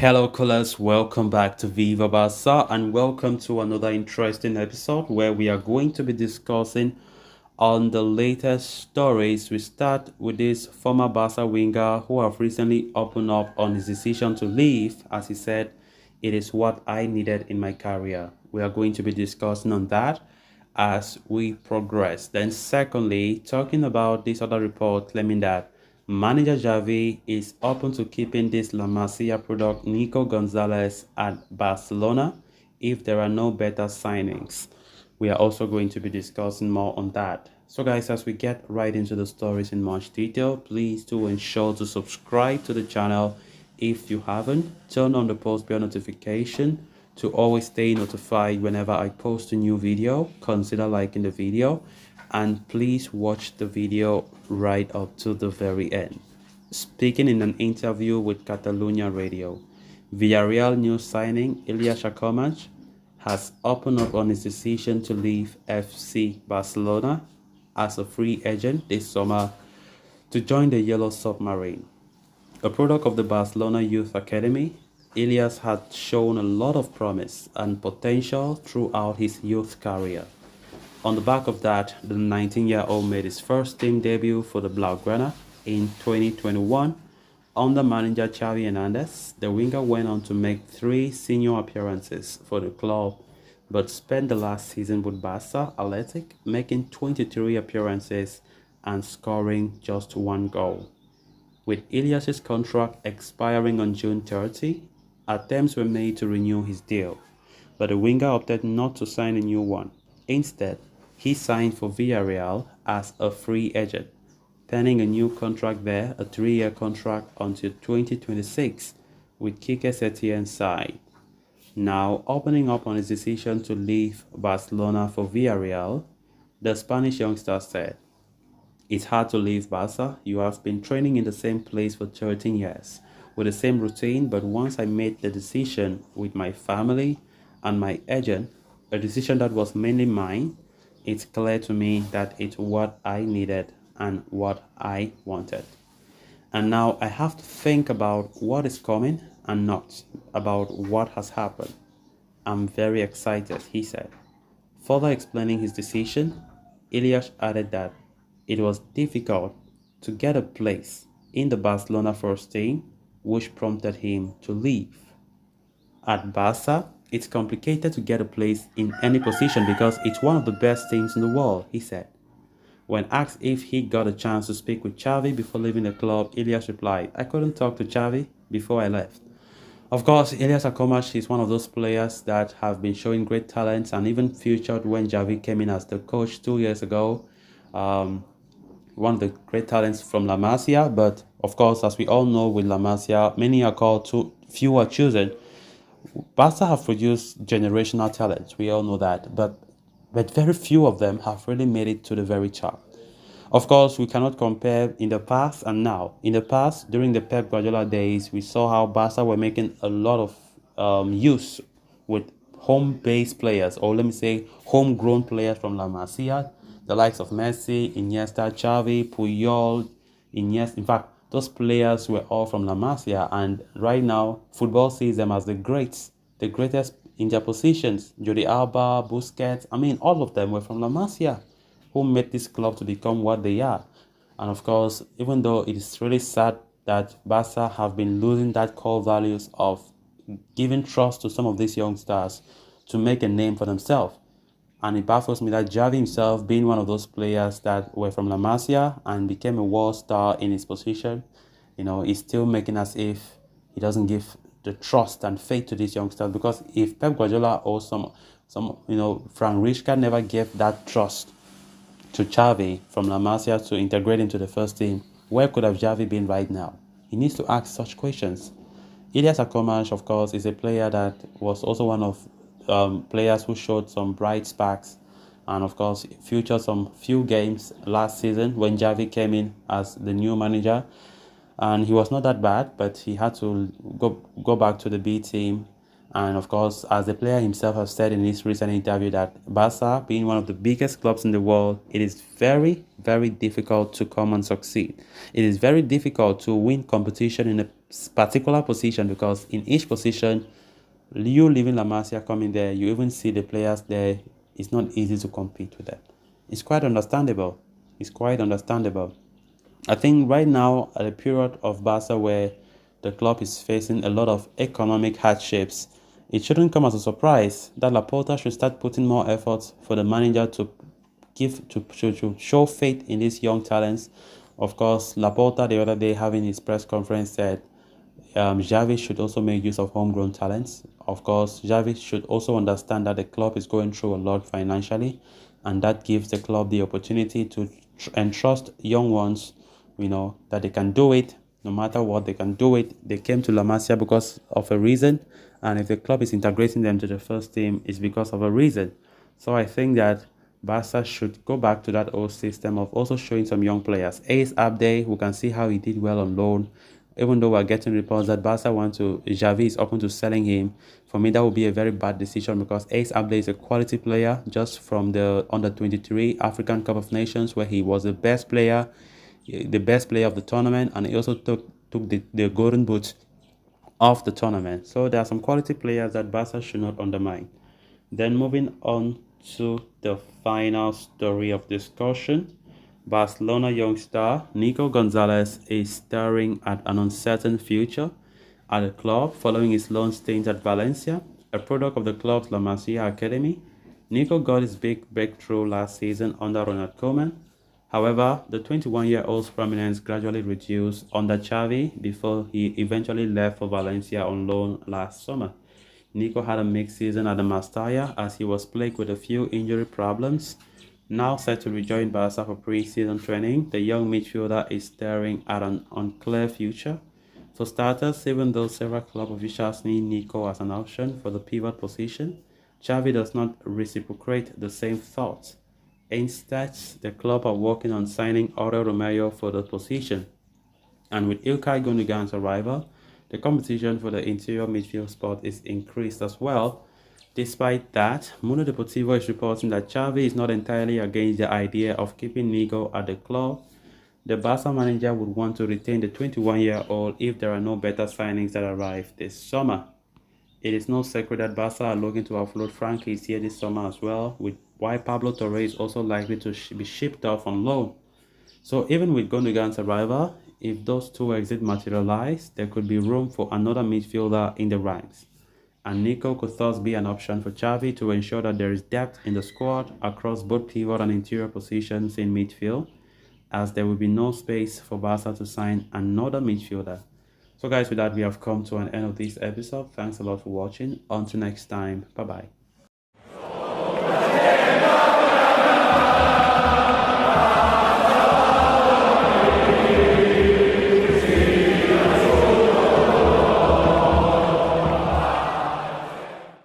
Hello, callers. Welcome back to Viva Barca and welcome to another interesting episode where we are going to be discussing on the latest stories. We start with this former Barca winger who have recently opened up on his decision to leave. As he said, it is what I needed in my career. We are going to be discussing on that as we progress. Then, secondly, talking about this other report claiming that Manager Xavi is open to keeping this La Masia product Nico Gonzalez at Barcelona if there are no better signings. We are also going to be discussing more on that. So guys, as we get right into the stories in much detail, please do ensure to subscribe to the channel if you haven't. Turn on the post bell notification to always stay notified whenever I post a new video. Consider liking the video and please watch the video right up to the very end. Speaking in an interview with Catalonia Radio, Villarreal new signing Ilias Akhomach has opened up on his decision to leave FC Barcelona as a free agent this summer to join the Yellow Submarine. A product of the Barcelona Youth Academy, Ilias had shown a lot of promise and potential throughout his youth career. On the back of that, the 19-year-old made his first team debut for the Blaugrana in 2021 under manager Xavi Hernandez. The winger went on to make 3 senior appearances for the club, but spent the last season with Barca Athletic, making 23 appearances and scoring just 1 goal. With Ilias' contract expiring on June 30, attempts were made to renew his deal, but the winger opted not to sign a new one. Instead, he signed for Villarreal as a free agent, penning a new contract there, a 3-year contract until 2026 with Quique Setien's side. Now, opening up on his decision to leave Barcelona for Villarreal, the Spanish youngster said, "It's hard to leave Barca. You have been training in the same place for 13 years, with the same routine, but once I made the decision with my family and my agent, a decision that was mainly mine, it's clear to me that it's what I needed and what I wanted. And now I have to think about what is coming and not about what has happened. I'm very excited," he said. Further explaining his decision, Ilias added that it was difficult to get a place in the Barcelona first team, which prompted him to leave. At Barca, it's complicated to get a place in any position because it's one of the best teams in the world, he said. When asked if he got a chance to speak with Xavi before leaving the club, Ilias replied, "I couldn't talk to Xavi before I left." Of course, Ilyas Akhomach is one of those players that have been showing great talents and even featured when Xavi came in as the coach 2 years ago. One of the great talents from La Masia, but of course, as we all know with La Masia, many are called, too few are chosen. Barca have produced generational talents, we all know that, but very few of them have really made it to the very top. Of course, we cannot compare in the past and now. In the past, during the Pep Guardiola days, we saw how Barca were making a lot of use with home-based players, or let me say homegrown players from La Masia, the likes of Messi, Iniesta, Xavi, Puyol, Iniesta. In fact, those players were all from La Masia, and right now, football sees them as the greats, the greatest in their positions. Jordi Alba, Busquets, all of them were from La Masia, who made this club to become what they are. And of course, even though it is really sad that Barca have been losing that core values of giving trust to some of these young stars to make a name for themselves. And it baffles me that Xavi himself, being one of those players that were from La Masia and became a world star in his position, is still making as if he doesn't give the trust and faith to these youngsters. Because if Pep Guardiola or some Frank Rijkaard never gave that trust to Xavi from La Masia to integrate into the first team, where could have Xavi been right now? He needs to ask such questions. Ilias Akhomach, of course, is a player that was also one of players who showed some bright sparks and, of course, featured some few games last season when Xavi came in as the new manager. And he was not that bad, but he had to go back to the B team. And of course, as the player himself has said in his recent interview, that Barca, being one of the biggest clubs in the world, it is very, very difficult to come and succeed. It is very difficult to win competition in a particular position, because in each position, you leaving La Masia coming there, you even see the players there, it's not easy to compete with them. It's quite understandable. It's quite understandable. I think right now, at a period of Barca where the club is facing a lot of economic hardships, it shouldn't come as a surprise that Laporta should start putting more efforts for the manager to to show faith in these young talents. Of course, Laporta the other day having his press conference said Xavi should also make use of homegrown talents. Of course, Xavi should also understand that the club is going through a lot financially, and that gives the club the opportunity to entrust young ones, that they can do it. No matter what, they can do it. They came to La Masia because of a reason, and if the club is integrating them to the first team, it's because of a reason. So I think that Barca should go back to that old system of also showing some young players. Ace Abde, we can see how he did well on loan. Even though we're getting reports that Xavi is open to selling him, for me that would be a very bad decision, because Ace Abde is a quality player just from the under-23 African Cup of Nations, where he was the best player of the tournament, and he also took the golden boot of the tournament. So there are some quality players that Barca should not undermine. Then moving on to the final story of discussion. Barcelona young star Nico Gonzalez is staring at an uncertain future at the club following his loan stint at Valencia, a product of the club's La Masia academy. Nico got his big breakthrough last season under Ronald Koeman. However, the 21-year-old's prominence gradually reduced under Xavi before he eventually left for Valencia on loan last summer. Nico had a mixed season at the Masia as he was plagued with a few injury problems. Now set to rejoin Barca for pre-season training, the young midfielder is staring at an unclear future. For starters, even though several club officials need Nico as an option for the pivot position, Xavi does not reciprocate the same thoughts. Instead, the club are working on signing Aurel Romeo for the position. And with Ilkay Gundogan's arrival, the competition for the interior midfield spot is increased as well. Despite that, Mundo Deportivo is reporting that Xavi is not entirely against the idea of keeping Nico at the club. The Barca manager would want to retain the 21-year-old if there are no better signings that arrive this summer. It is no secret that Barca are looking to offload Frankies here this summer as well, with why Pablo Torre is also likely to be shipped off on loan. So even with Gundogan's arrival, if those two exits materialize, there could be room for another midfielder in the ranks. And Nico could thus be an option for Xavi to ensure that there is depth in the squad across both pivot and interior positions in midfield, as there will be no space for Barca to sign another midfielder. So guys, with that, we have come to an end of this episode. Thanks a lot for watching. Until next time, bye bye.